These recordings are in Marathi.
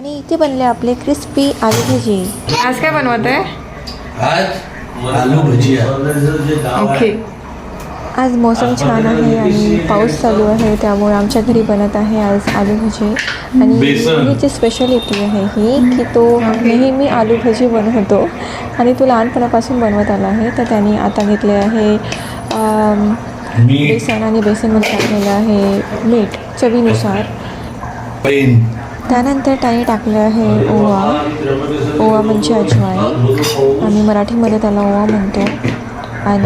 आणि इथे बनले आपले क्रिस्पी आलू भजी. आज काय बनवत आहे? आज आलू भजिया. ओके. आज मौसम छान आहे आणि पाऊस चालू आहे, त्यामुळे आमच्या घरी बनत आहे आज आलू भजी. आणि हिची स्पेशालिटी आहे ही की तो नेहमी आलू भजी बनवतो आणि तो लहानपणापासून बनवत आला आहे. तर त्याने आता घेतले आहे बेसन आणि बेसनमध्ये टाकलेलं आहे मीठ चवीनुसार. त्यानंतर त्याने टाकलं आहे ओवा म्हणजे अजवाईन, आम्ही मराठीमध्ये त्याला ओवा म्हणतो. आणि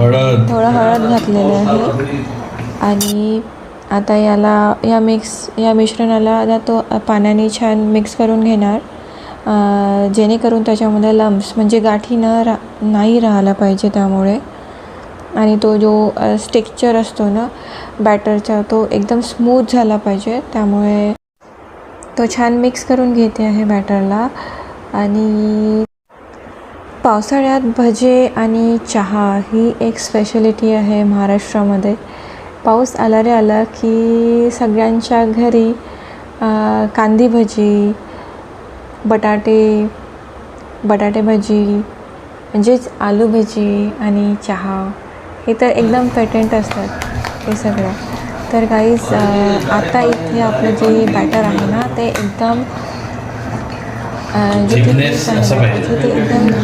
थोडं हळद घातलेलं आहे. आणि आता या मिश्रणाला आता तो पाण्याने छान मिक्स करून घेणार, जेणेकरून त्याच्यामध्ये लम्स म्हणजे गाठी नाही राहायला पाहिजे त्यामुळे. आणि तो जो टेक्स्चर असतो ना बॅटरचा तो एकदम स्मूथ झाला पाहिजे, त्यामुळे तो छान मिक्स करून घेते आहे बॅटरला. आणि पावसाळ्यात भजे आणि चहा ही एक स्पेशालिटी आहे महाराष्ट्रामध्ये. पाऊस आला रे आला की सगळ्यांच्या घरी कांदी भजी, बटाटे भजी म्हणजेच आलू भजी आणि चहा हे तर एकदम पेटेंट असतात हे सगळं. तर गाईज आता इथे आपलं जे बॅटर आहे ना ते एकदम ते एकदम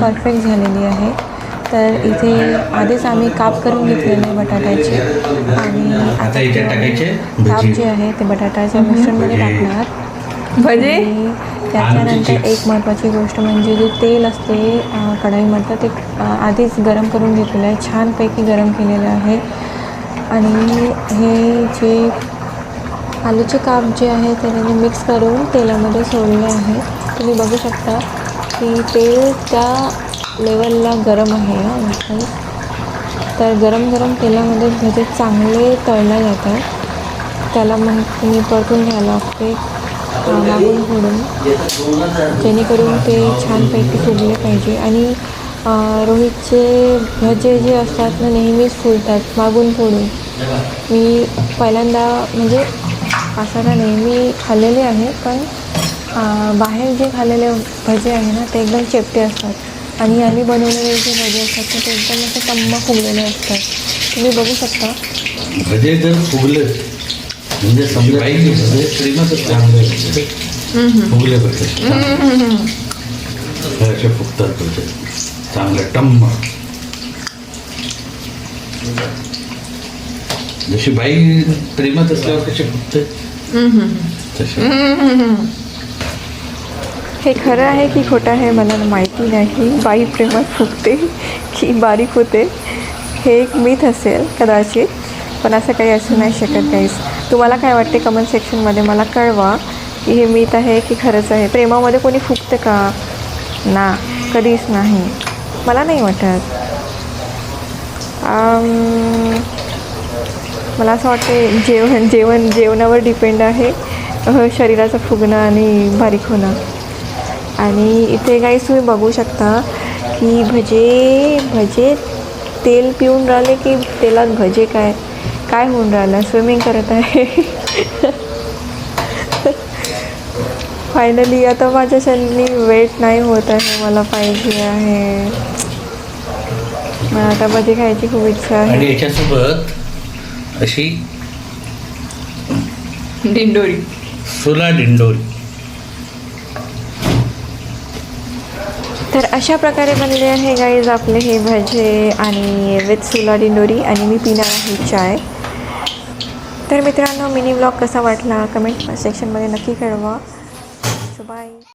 परफेक्ट झालेली आहे. तर इथे आधीच आम्ही काप करून घेतलेले बटाट्याचे आणि आता काप जे आहे ते बटाट्याच्या मिश्रणमध्ये टाकणार भजी. त्याच्यानंतर एक महत्त्वाची गोष्ट म्हणजे जे तेल असते कढईमधलं ते आधीच गरम करून घेतलेलं आहे, छानपैकी गरम केलेलं आहे. आणि हे जे आलूचे काप जे आहे त्याने मिक्स करून तेलामध्ये सोडले आहे. तुम्ही बघू शकता की तेल त्या लेवलला गरम आहे. तर गरम तेलामध्ये भजे चांगले तळले जातात. त्याला मग तुम्ही परतून घ्यायला लागते मागून फोडून, जेणेकरून ते छानपैकी फुगले पाहिजे. आणि रोहितचे भजे जे असतात ना नेहमीच फुलतात मागून फोडून. मी पहिल्यांदा म्हणजे असाला नेहमी खाल्लेले आहे, पण बाहेर जे खाल्लेले भजे आहे ना ते एकदम चेपटे असतात आणि आम्ही बनवलेले जे भजे असतात ते एकदम असे टम्म फुगलेले असतात. तुम्ही बघू शकता भजे जर फुगले म्हणजे समजा श्रीमंतच चांगले फुगले भजे असे फुगतात भजे चांगले टम्म. जशी बाई प्रेमात असल्यावर कसे फुगते तसे. हे खरं आहे की खोटं आहे मला माहिती नाही. बाई प्रेमात फुगते की बारीक होते हे एक मिथ असेल कदाचित, पण असं काही असू नाही शकत गाईस. तुम्हाला काय वाटते कमेंट सेक्शनमध्ये मला कळवा की हे मिथ आहे की खरंच आहे. प्रेमामध्ये कोणी फुगते का? ना, कधीच नाही, मला नाही वाटत. मला असं वाटते जेवणावर डिपेंड आहे शरीराचं फुगणं आणि बारीक होणं. आणि इथे गाईस तुम्ही बघू शकता की भजे तेल पिऊन राहिले की तेलात भजे काय होऊन राहिलं, स्विमिंग करत आहे. फायनली आता माझ्याच्यानी वेट नाही होत आहे, मला पाहिजे आहे. मला आता भजी खायची खूप इच्छा आहे. आणि याच्यासोबत अशी डिंडोरी सोला डिंडोरी. तर अशा प्रकारे बनले आहे गाईज आपले हे भजे आणि विथ सोला डिंडोरी. आणि मी पिणार आहे चाय. तर मित्रांनो मिनी व्लॉग कसा वाटला कमेंट सेक्शनमध्ये नक्की कळवा. So bye.